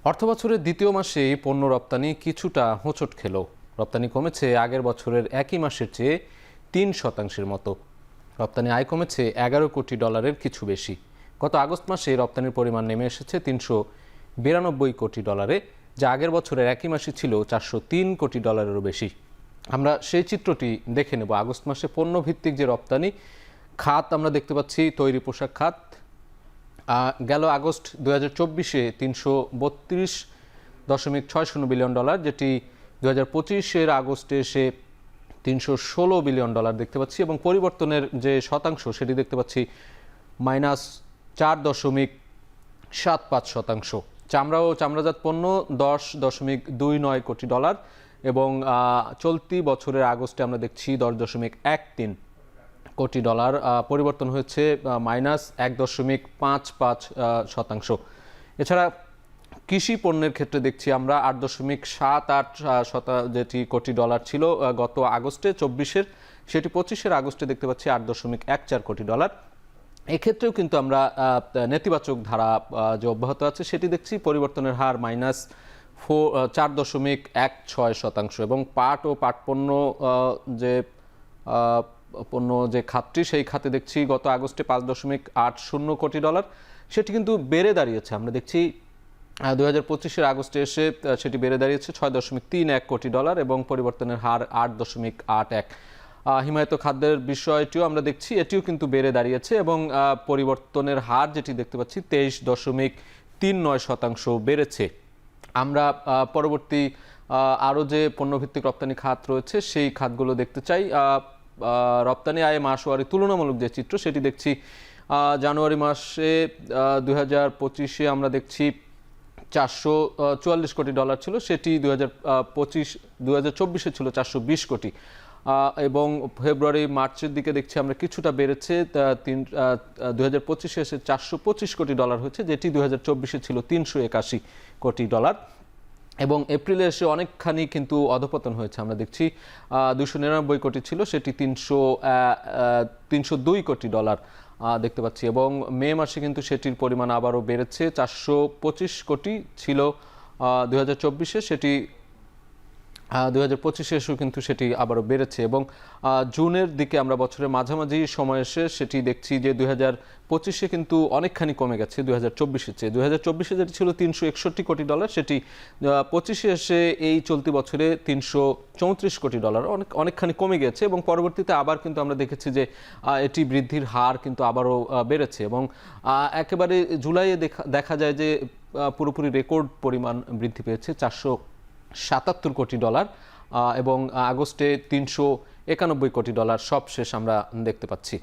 অর্থবছরের দ্বিতীয় মাসে পণ্য রপ্তানি কিছুটা হোঁচট খেল। রপ্তানি কমেছে আগের বছরের একই মাসের চেয়ে ৩% মতো। রপ্তানি আয় কমেছে ১১ কোটি ডলারের কিছু বেশি। গত আগস্ট মাসে রপ্তানির পরিমাণ নেমে এসেছে ৩৯২ কোটি ডলারে, যা আগের বছরের একই মাসে ছিল ৪০৩ কোটি ডলারেরও বেশি। আমরা সেই চিত্রটি দেখে নেব। আগস্ট মাসে পণ্যভিত্তিক যে রপ্তানি খাত আমরা দেখতে পাচ্ছি, তৈরি পোশাক খাত গেল আগস্ট 2024-এ ৩৩২.৬০ বিলিয়ন ডলার, যেটি 2025-এর আগস্টে এসে ৩১৬ বিলিয়ন ডলার দেখতে পাচ্ছি, এবং পরিবর্তনের যে শতাংশ সেটি দেখতে পাচ্ছি -4.75%। চামড়া ও চামড়াজাত পণ্য 10.29 কোটি ডলার, এবং চলতি বছরের আগস্টে আমরা দেখছি 10.13 কোটি ডলার। পরিবর্তন হয়েছে -1.55%। এছাড়া কৃষি পণ্যের ক্ষেত্রে দেখছি আমরা 8.78 যেটি কোটি ডলার ছিল গত আগস্টে 24-এর, সেটি 25-এর আগস্টে দেখতে পাচ্ছি 8.14 কোটি ডলার। এক্ষেত্রেও কিন্তু আমরা নেতিবাচক ধারা যে অব্যাহত আছে সেটি দেখছি। পরিবর্তনের হার -4.16%, এবং পাট ও পাট পণ্য যে খাতটি, সেই খাতে দেখছি গত আগস্টে 5.80 কোটি ডলার, সেটি কিন্তু বেড়ে দাঁড়িয়েছে। আমরা দেখছি 2025-এর আগস্টে এসে সেটি বেড়ে দাঁড়িয়েছে 6.31 কোটি ডলার, এবং পরিবর্তনের হার 8.81। হিমায়িত খাদ্যের বিষয়টিও আমরা দেখছি, এটিও কিন্তু বেড়ে দাঁড়িয়েছে, এবং পরিবর্তনের হার যেটি দেখতে পাচ্ছি 23.39% বেড়েছে। আমরা পরবর্তী আরও যে পণ্যভিত্তিক রপ্তানি খাত রয়েছে সেই খাতগুলো দেখতে চাই। রপ্তানি আয়ে মাসওয়ারি তুলনামূলক যে চিত্র সেটি দেখছি। জানুয়ারি মাসে 2025-এ আমরা দেখছি 444 কোটি ডলার ছিল, সেটি 2024-এ ছিল 420 কোটি, এবং ফেব্রুয়ারি মার্চের দিকে দেখছি আমরা কিছুটা বেড়েছে, 2025-এ এসে 425 কোটি ডলার হচ্ছে, যেটি 2024-এ ছিল 381 কোটি ডলার, এবং এপ্রিলে এসে অনেকখানি কিন্তু অধপতন হয়েছে। আমরা দেখছি 299 কোটি ছিল, সেটি 302 কোটি ডলার দেখতে পাচ্ছি, এবং মে মাসে কিন্তু সেটির পরিমাণ আবারও বেড়েছে। 425 কোটি ছিল 2024-এ, সেটি 2025-এ এসেও কিন্তু সেটি আবারও বেড়েছে, এবং জুনের দিকে আমরা বছরের মাঝামাঝি সময় এসে সেটি দেখছি যে 2025-এ কিন্তু অনেকখানি কমে গেছে 2024-এর চেয়ে। 2024-এ যেটি ছিল 361 কোটি ডলার, সেটি 25-এ এসে এই চলতি বছরে 334 কোটি ডলার, অনেকখানি কমে গেছে, এবং পরবর্তীতে আবার কিন্তু আমরা দেখেছি যে এটি বৃদ্ধির হার কিন্তু আবারও বেড়েছে, এবং একেবারে জুলাইয়ে দেখা যায় যে পুরোপুরি রেকর্ড পরিমাণ বৃদ্ধি পেয়েছে 477 কোটি ডলার, এবং আগস্টে 391 কোটি ডলার সবশেষ আমরা দেখতে পাচ্ছি।